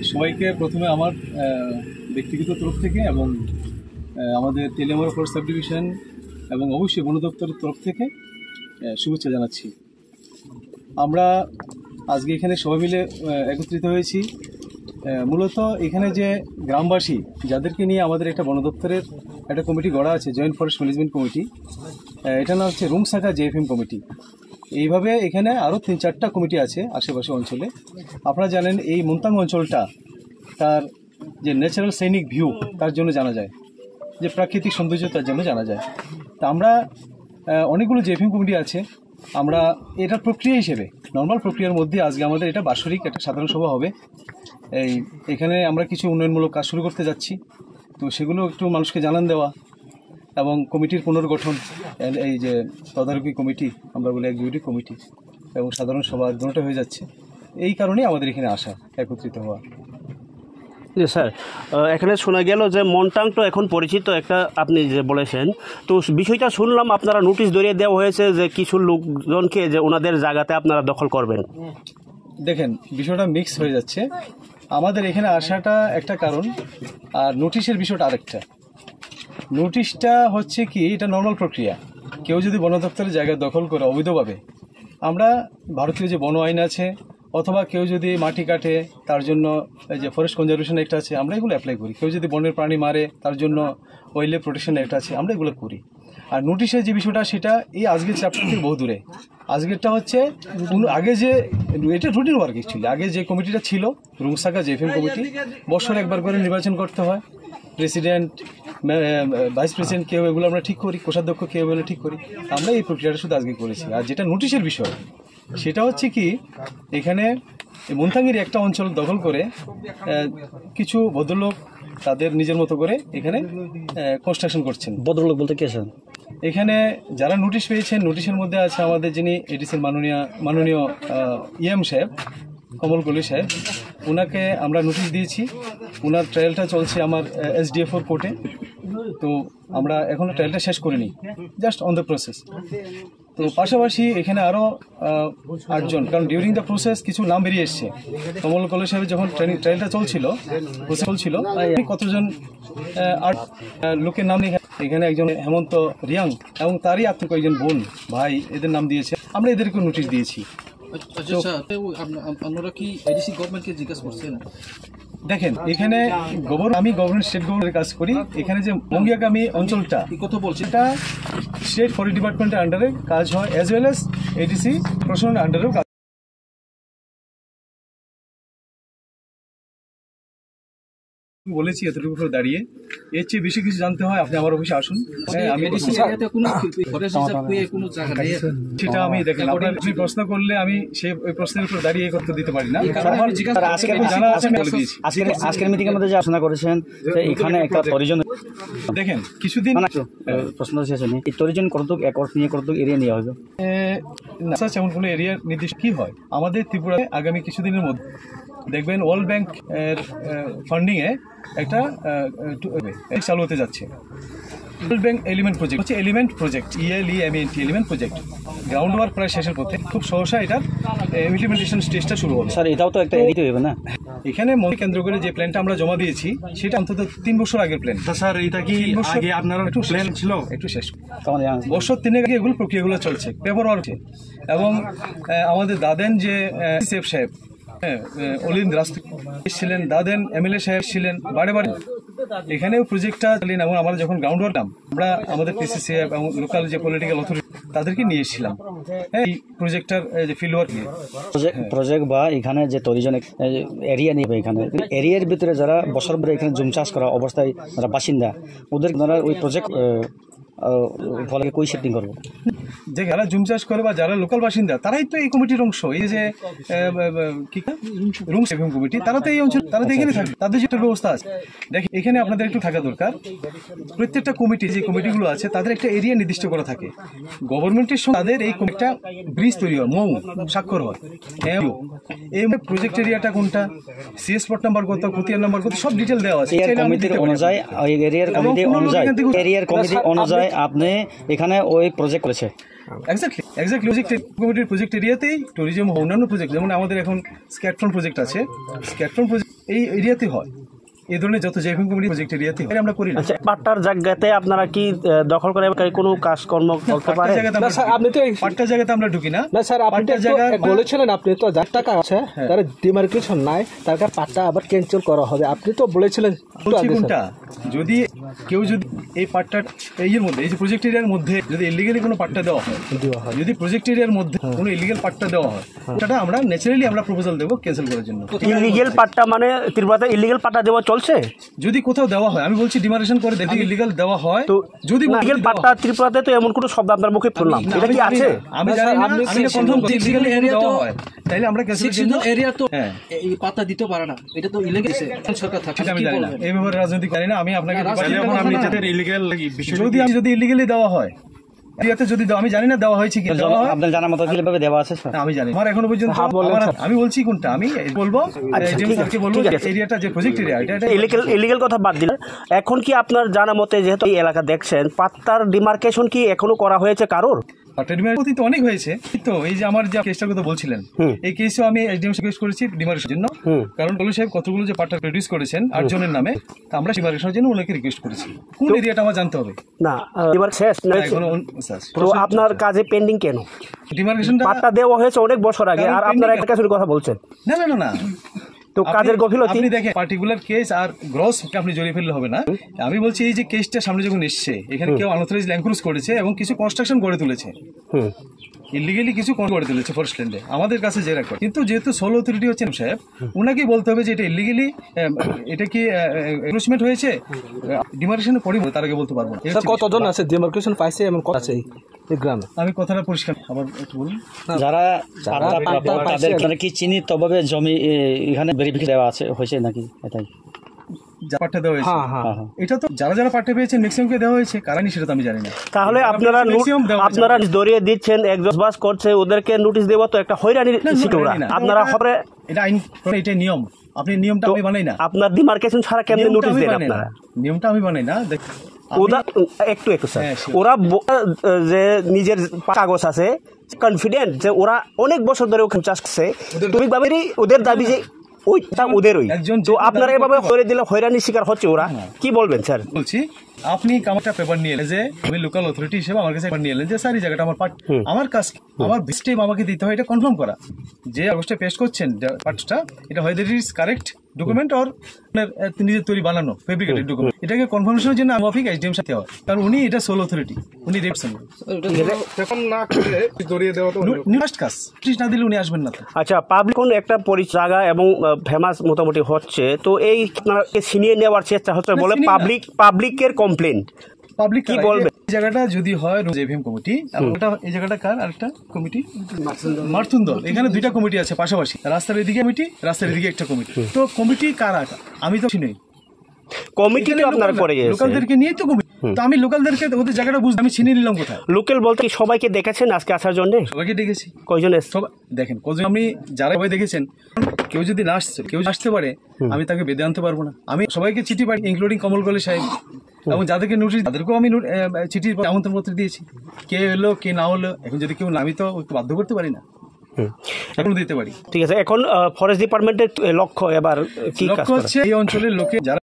সবাইকে প্রথমে আমার ব্যক্তিগত তরফ থেকে এবং আমাদের টেলিমার ফরেস্ট সাব ডিভিশন এবং অবশ্যই বন দপ্তরের তরফ থেকে শুভেচ্ছা জানাচ্ছি। আমরা আজকে এখানে সবাই মিলে একত্রিত হয়েছি মূলত এখানে যে গ্রামবাসী যাদেরকে নিয়ে আমাদের একটা বন দপ্তরের একটা কমিটি গড়া আছে, জয়েন্ট ফরেস্ট ম্যানেজমেন্ট কমিটি। এটা নাম হচ্ছে রুংসাকা জেএফএম কমিটি। এইভাবে এখানে আরও 3-4টা কমিটি আছে আশেপাশে অঞ্চলে। আপনারা জানেন এই মুন্তাং অঞ্চলটা তার যে ন্যাচারাল সাইনিক ভিউ তার জন্য জানা যায়, যে প্রাকৃতিক সৌন্দর্য তার জন্য জানা যায়। তা আমরা অনেকগুলো জেএফএম কমিটি আছে। আমরা এটার প্রক্রিয়া হিসেবে নর্মাল প্রক্রিয়ার মধ্যে আজকে আমাদের এটা বাৎসরিক একটা সাধারণ সভা হবে। এখানে আমরা কিছু উন্নয়নমূলক কাজ শুরু করতে যাচ্ছি, তো সেগুলো একটু মানুষকে জানান দেওয়া এবং কমিটির পুনর্গঠন, এই যে তদারকি কমিটি আমরা বলি এক্সিকিউটিভ কমিটি এবং সাধারণ সভা দুটোটা হয়ে যাচ্ছে। এই কারণেই আমাদের এখানে আসা, একত্রিত হওয়া। জি স্যার, এখানে শোনা গেল যে মন্টাং তো এখন পরিচিত একটা, আপনি যে বলেছেন, তো বিষয়টা শুনলাম আপনারা নোটিশ ধরিয়ে দেওয়া হয়েছে যে কিছু লোকজনকে যে ওনাদের জায়গাতে আপনারা দখল করবেন। দেখেন, বিষয়টা মিক্স হয়ে যাচ্ছে। আমাদের এখানে আসাটা একটা কারণ, আর নোটিশের বিষয়টা আরেকটা। নোটিশটা হচ্ছে কি, এটা নর্মাল প্রক্রিয়া। কেউ যদি বন দপ্তরের জায়গা দখল করে অবৈধভাবে, আমরা ভারতীয় যে বন আইন আছে অথবা কেউ যদি মাটি কাটে তার জন্য এই যে ফরেস্ট কনজারভেশন অ্যাক্ট আছে, আমরা এগুলো অ্যাপ্লাই করি। কেউ যদি বনের প্রাণী মারে তার জন্য ওয়াইল্ড লাইফ প্রোটেকশন অ্যাক্ট আছে, আমরা এগুলো করি। আর নোটিশের যে বিষয়টা সেটা এই আজকের চ্যাপ্টার থেকে বহু দূরে। আজকেরটা হচ্ছে আগে যে এটা রুটিন ওয়ার্ক অ্যাকচুয়ালি। আগে যে কমিটিটা ছিল রুংসাকা জেএফএম কমিটি, বছর একবার করে নির্বাচন করতে হয়। প্রেসিডেন্ট, ভাইস প্রেসিডেন্ট কেউ, এগুলো আমরা ঠিক করি। কোষাধ্যক্ষ কেউ, এগুলো ঠিক করি। আমরা এই প্রক্রিয়াটা শুধু আজকে করেছি। আর যেটা নোটিশের বিষয় সেটা হচ্ছে কি, এখানে মুন্তাংয়ের একটা অঞ্চল দখল করে কিছু ভদ্রলোক তাদের নিজের মতো করে এখানে কনস্ট্রাকশন করছেন। ভদ্রলোক বলতে কে স্যার? এখানে যারা নোটিশ পেয়েছেন, নোটিশের মধ্যে আছে আমাদের যিনি এডিসির মাননীয় ইএম সাহেব, কমল কলি সাহেব। ওনাকে আমরা নোটিশ দিয়েছি। ওনার ট্রায়ালটা চলছে আমার SDF4 কোর্টে। তো আমরা এখনও ট্রায়ালটা শেষ করিনি, জাস্ট অন দ্য প্রসেস। তো পাশাপাশি এখানে আরও 8জন, কারণ ডিউরিং দ্য প্রসেস কিছু নাম বেরিয়ে এসছে। কমল কলেজ সাহেবের যখন ট্রায়ালটা চলছিল, কতজন 8 লোকের নাম নিয়ে এখানে একজন হেমন্ত রিয়াং এবং তারই আত্মীয় কয়েকজন বোন ভাই, এদের নাম দিয়েছে। আমরা এদেরকে নোটিশ দিয়েছি। আপনারা কি এডিসি গভর্নমেন্টকে জিজ্ঞাসা করছেন? দেখেন, এখানে আমি গভর্নমেন্ট স্টেট গভর্নমেন্টের কাজ করি। এখানে যে মঙ্গিয়াকামি অঞ্চলটা কথা বলছি, এটা স্টেট ফরেস্ট ডিপার্টমেন্টের আন্ডারে কাজ হয়, অ্যাজ ওয়েল এস এডিসি প্রশাসনের আন্ডারেও কাজ। বলেছি এতটুকু উপরে দাঁড়িয়ে, এর চেয়ে বেশি কিছু জানতে হয় আপনি আমার অফিসে আসুন। আমি সেটা আমি দেখেন, আপনার আপনি প্রশ্ন করলে আমি ওই প্রশ্নের উপর দাঁড়িয়ে করতে দিতে পারি না। জানা আছে আমি বলে দিয়েছি। আজকের মিটিং এর মধ্যে যে আলোচনা করেছেন এখানে একটা পরিজন, দেখেন কিছুদিন প্রশ্ন শেষ হয়নি, এই পরিজন কতটুক একর নিয়ে কতটুক এরিয়া নিয়ে হবে এমন কোনো এরিয়ার নির্দিষ্ট কি হয়। আমাদের ত্রিপুরায় আগামী কিছুদিনের মধ্যে দেখবেন ওয়ার্ল্ড ব্যাংক এর ফান্ডিং এ একটা চালু হতে যাচ্ছে। ওয়ার্ল্ড ব্যাংক এলিমেন্ট প্রজেক্ট হচ্ছে element project, ELEMENT element project. Ground work প্রায় শেষের পথে, খুব সহসা এটার ইমপ্লিমেন্টেশন স্টেজটা শুরু হবে। স্যার, এটাও তো একটা এরিয়া হবে না? এখানে কেন্দ্র করে যে প্ল্যানটা আমরা জমা দিয়েছি সেটা অন্তত 3 বছর আগের প্ল্যান। স্যার, এটা কি আগে আপনার একটু প্ল্যান ছিল? একটু শেষ বছর 3 আগে এগুলো প্রক্রিয়াগুলো চলছে, পেপার ওয়ার্ক। এবং আমাদের দাদেন যে সেফ সাহেব, অলিন্দ রাস্তা ছিলেন, দাদেন MLA সাহেব ছিলেন, বারে এখানেও প্রজেক্টটা চালিয়ে। এবং আমরা যখন গ্রাউন্ড ওয়ার্ক আমরা আমাদের PCC এবং লোকাল যে পলিটিক্যাল অথরিটি তাদেরকে নিয়ে এসেছিলাম এই প্রজেক্টটার যে ফিল্ড ওয়ার্ক নিয়ে। প্রজেক্ট বা এখানে যে তরিজন এরিয়া নেবে, এখানে এরিয়ার ভিতরে যারা বছর ধরে এখানে জুম চাষ করা অবস্থায় যারা বাসিন্দা, ওদের ওই প্রজেক্ট ফলে কই শিফটিং করবো? যে যারা জুম চাষ করে বা যারা লোকাল বাসিন্দা তারাই তো এই কমিটির অংশ। এই যে রুম সেভিং কমিটি, তারা তো এই অঞ্চল, তারা তো এখানে থাকে, তাদের যেটা ব্যবস্থা আছে। দেখেন, এখানে আপনাদের একটু থাকা দরকার। প্রত্যেকটা কমিটি, যে কমিটিগুলো আছে তাদের একটা এরিয়া নির্দিষ্ট করা থাকে। গভর্নমেন্টের সঙ্গে তাদের এই একটা ব্রিজ তৈরি হয়, স্বাক্ষর হয়। এই প্রজেক্ট এরিয়াটা কোনটা, CS স্পট নাম্বার কত, খতিয়ান নাম্বার কত, সব ডিটেল দেওয়া আছে। এরিয়ার কমিটি অনুযায়ী আপনি এখানে ওই প্রজেক্ট করেছে। এক্স্যাক্টলি কমিটির প্রজেক্ট এরিয়াতেই ট্যুরিজম অন্যান্য প্রজেক্ট যেমন আমাদের এখন স্ক্যাটফ্রন প্রজেক্ট আছে, স্ক্যাটফ্রন প্রজেক্ট এই এরিয়াতে হয়, এই ধরনের যত জেএফএম কমিটি প্রজেক্ট এরিয়াতে হয়, আমরা করি না। আচ্ছা, পাট্টার জায়গাতে আপনারা কি দখল করে কোনো কাজকর্ম করতে পারে? আপনি তো পাট্টার জায়গাতে আমরা ঢুকি না। না স্যার, আপনি পাট্টার তো জায়গা বলেছিলেন আপনি তো যার টাকা আছে তার ডিমার্কেশন নাই, তার পাট্টা আবার ক্যান্সেল করা হবে, আপনি তো বলেছিলেন। বলছি কোনটা, যদি কেউ যদি এই পাট্টার এর মধ্যে, এই যে প্রজেক্ট এরিয়ার মধ্যে যদি ইলিগালি কোনো পাট্টা দেওয়া হয়, যদি প্রজেক্ট এরিয়ার মধ্যে কোনো ইলিগাল পাট্টা দেওয়া হয়, সেটা আমরা ন্যাচারালি আমরা প্রপোজাল দেবো ক্যান্সেল করার জন্য। ইলিগেল পাট্টা মানে ত্রিপুরাতে ইলিগেল পাট্টা দেওয়া চলছে? যদি কোথাও দেওয়া হয়, আমি বলছি ডিমার্কেশন করে দেখি ইলিগাল দেওয়া হয়, তো যদি ইলিগেল পাট্টা ত্রিপুরাতে তো এমন কোনো শব্দ আপনার মুখে শুনলাম, এটা কি আছে? আমি জানি না, আমি কনফার্ম করছি ইলিগাল এরিয়া দেওয়া হয়, তাইলে আমরা ক্যান্সেলের জন্য এরিয়া তো হ্যাঁ এই পাতা দিতে পারে না, এটা তো ইলিগাল সরকার থাকে। সেটা আমি জানি না, এই ব্যাপারে রাজনৈতিক জানি না, আমি আপনাকে এখন আপনি যাদের ইলিগাল যদি ইলিগালি দেওয়া হয় এরিয়াতে, যদি আমি জানি না দেওয়া হয়েছে কি, দেওয়া হয় আপনার জানার মতো কিভাবে দেওয়া আছে স্যার? না, আমি জানি আমার এখনো পর্যন্ত আমি বলছি কোনটা, আমি বলবো এডিএম স্যারকে বলবো এরিয়াটা যে প্রজেক্ট এরিয়া এটা ইলিগেল কথা বাদ দিলেন, এখন কি আপনার জানা মতে যেহেতু এই এলাকা দেখছেন, পাট্টার ডিমার্কেশন কি এখনো করা হয়েছে কারোর? তো অনেক হয়েছে, তো এই যে আমার যে কেসটার কথা বলছিলেন, এই কেসও আমি এসডিএম রিকোয়েস্ট করেছি ডিমার্কেশনের জন্য, কারণ টলু সাহেব কতগুলো যে পাট্টা প্রডিউস করেছেন 8 জনের নামে, তা আমরা ডিমার্কেশনের জন্য ওনাকে রিকোয়েস্ট করেছি। কোন এরিয়াটা আমার জানতে হবে না, এবার শেষ তো আপনার কাজে পেন্ডিং কেন? ডিমার্কেশনটা পাট্টা দেওয়া হয়েছে অনেক বছর আগে, আর আপনারা একটা কথা বলছেন। না না না না, তো কাজের গভীরতা আপনি দেখেন পার্টিকুলার কেস আর গ্রস আপনি জড়িয়ে ফেললে হবে না। আমি বলছি এই যে কেসটা সামনে যখন এসছে, এখানে কেউ আনঅথরাইজড ল্যান্ড ক্রুজ করেছে এবং কিছু কনস্ট্রাকশন গড়ে তুলেছে, ইলিগালি কিছু গড়ে তুলেছে ফরেস্ট ল্যান্ডে, আমাদের কাছে যে রেকর্ড। কিন্তু যেহেতু সোল অথরিটি হচ্ছেন সাহেব, উনাকেই বলতে হবে যে এটা ইলিগালি, এটা কি এনক্রোচমেন্ট হয়েছে, ডিমার্কেশনের পরে তার আগে বলতে পারবো না। স্যার কতজন আছে ডিমার্কেশন পাইছে এমন কত আছে এই গ্রামে? আমি কথাটা পরিষ্কার আবার একটু বলুন। যারা তাদের কি চিহ্নিত ভাবে জমি এখানে ভেরিফিকেশন দেওয়া আছে হয়েছে নাকি, এটাই যা পাট্টা দেওয়া হয়েছে, এটা তো যারা যারা পাট্টা পেয়েছেন ম্যাক্সিমামকে দেওয়া হয়েছে, কারণ সেটা তো আমি জানি না। তাহলে আপনারা দরিয়ে দিচ্ছেন, একজস্ট বাস করছে, ওদেরকে নোটিশ দেওয়া তো একটা হয়রানির শিকার। আপনারা হবে এটা আইন, এটা নিয়ম, আপনি নিয়মটা আমি বানাই না। আপনার ডিমার্কেশন ছাড়া কেমনে নোটিশ দেন আপনারা? নিয়মটা আমি বানাই না। ওরা একটু স্যার, ওরা যে নিজের কাগজ আছে কনফিডেন্ট যে ওরা অনেক বছর ধরে ওখানে চাষ করছে, তুমি ভাবেরই ওদের দাবি যে ওইটা ওদেরই, তো আপনারা এভাবে করে দিলে হয়রানির শিকার হচ্ছে ওরা, কি বলবেন স্যার? বলছি আপনি একটা পেপার নিয়ে এলেন যে আমি লোকাল অথরিটি হিসেবে আমার কাছে পেপার নিয়ে এলেন যে স্যার এই জায়গাটা আমার পাট, আমার কাজ আমার স্টেপ আমাকে দিতে হয় এটা কনফার্ম করা যে অবশ্যই পেশ করছেন পাটটা, এটা হয় that is correct document or নিজের তৈরি বানানো ফেব্রিকেটেড ডকুমেন্ট, এটাকে কনফার্মেশনের জন্য আমি অফিক এসডিএম সাথে হয়, কারণ উনি এটা সোল অথরিটি, উনি রেপসন না করে জড়িয়ে দেওয়া তো নিউস্ট কাজ না দিলে উনি আসবেন না। আচ্ছা, পাবলিক কোন একটা জায়গা এবং ফেমাস মোটামুটি হচ্ছে, তো এই ছিনিয়ে নেওয়ার চেষ্টা হচ্ছে বলে পাবলিকের কমপ্লেন, পাবলিক কি বলবে? এই জায়গাটা যদি হয় জেএফএম কমিটি, ওটা এই জায়গাটা কার আরেকটা কমিটি মার্তুন্দল, এখানে দুইটা কমিটি আছে পাশাপাশি, রাস্তার এদিকে কমিটি, রাস্তার এদিকে একটা কমিটি, তো কমিটি কার আমি তো চিনি, কমিটি তো আপনারা করে গেছেন, লোকালদেরকে নিয়ে তো কমিটি, তো আমি লোকালদেরকে ওদের জায়গাটা বুঝতে আমি চিনি নিলাম কোথায়। লোকাল বলতে কি সবাইকে দেখেছেন আজকে আসার জন্য? সবাইকে ডেকেছি। কয়জন সবাই দেখেন, কজন আমি যারা সবাই দেখেছেন, কেউ যদি না আসছে, কেউ আসতে পারে, আমি তাকে বেঁধে আনতে পারবো না। আমি সবাইকে চিঠি পাই, ইনক্লুডিং কমল কলে সাহেব, এবং যাদেরকে নোটিশ তাদেরকেও আমি চিঠির আমন্ত্রণ পত্র দিয়েছি, কে এলো কে না হলো, এখন যদি কেউ আমি তো বাধ্য করতে পারি না, এখন দিতে পারি। ঠিক আছে, এখন ফরেস্ট ডিপার্টমেন্টের লক্ষ্য এবার কি কাজ হচ্ছে এই অঞ্চলের লোকে যারা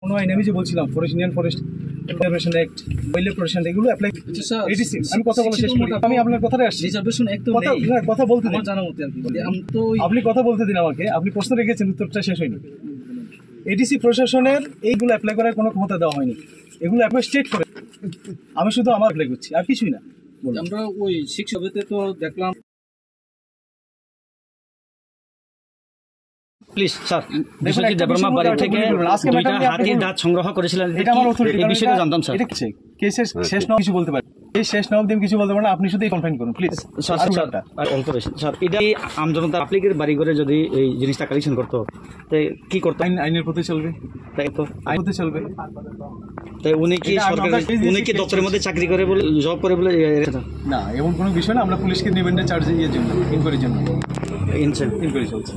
কোনো আইন আমি যে বলছিলাম forest Indian forest conservation act, wild protection এগুলো অ্যাপ্লাই। স্যার, 86 আমি কথা বলা শেষ করি, আমি আপনার কথাটা আসছি। রিজার্ভেশন এক তো কথা নেই না, কথা বলতে দিন। আমার জানা মতে আর কি। আমি তো আপনি কথা বলতে দিন আমাকে, আপনি প্রশ্ন রেখেছেন, উত্তরটা শেষ হয়নি। এডিসি প্রশাসনের এইগুলো অ্যাপ্লাই করার কোনো ক্ষমতা দেওয়া হয়নি, এগুলো অ্যাপ্লাই স্টেট করে। আমি শুধু আমার অ্যাপ্লাই করছি, আর কিছুই না। বলুন। আমরা ওই শিক্ষাতে তো দেখলাম প্লিজ স্যার, বিশ্বজিৎ দেববর্মা বাড়ি থেকে আজকে দুইটা ম্যাডাম, আপনি হাতির বলুন। দাঁত সংগ্রহ করেছিলেন, এটা আমার অথরিটি, এই বিষয়টা জানতাম স্যার। এটা কেসের শেষ নাও কিছু বলতে পারি, এই শেষ নাও দিয়ে কিছু বলতে পারেন না, আপনি শুধু কনফাইন করুন প্লিজ। স্যার আর অল্প বেশি স্যার, এটা আমজনতা পাবলিকের বাড়ি ঘরে যদি এই জিনিসটা কালেকশন করতো তাই কি করতো? আইনের পথে চলবে, তাই তো আইন পথে চলবে। তাই উনি কি এটা সরকারি, আমরা এই যে উনি কি case দপ্তরের মধ্যে চাকরি করে বলে, জব করে বলে না, এমন কোনো বিষয় না। আমরা পুলিশকে নেবেন না চার্জে, ইয়ের জন্য, ইনকোয়ারির জন্য, ইনসেন ইনকোয়ারি চলছে।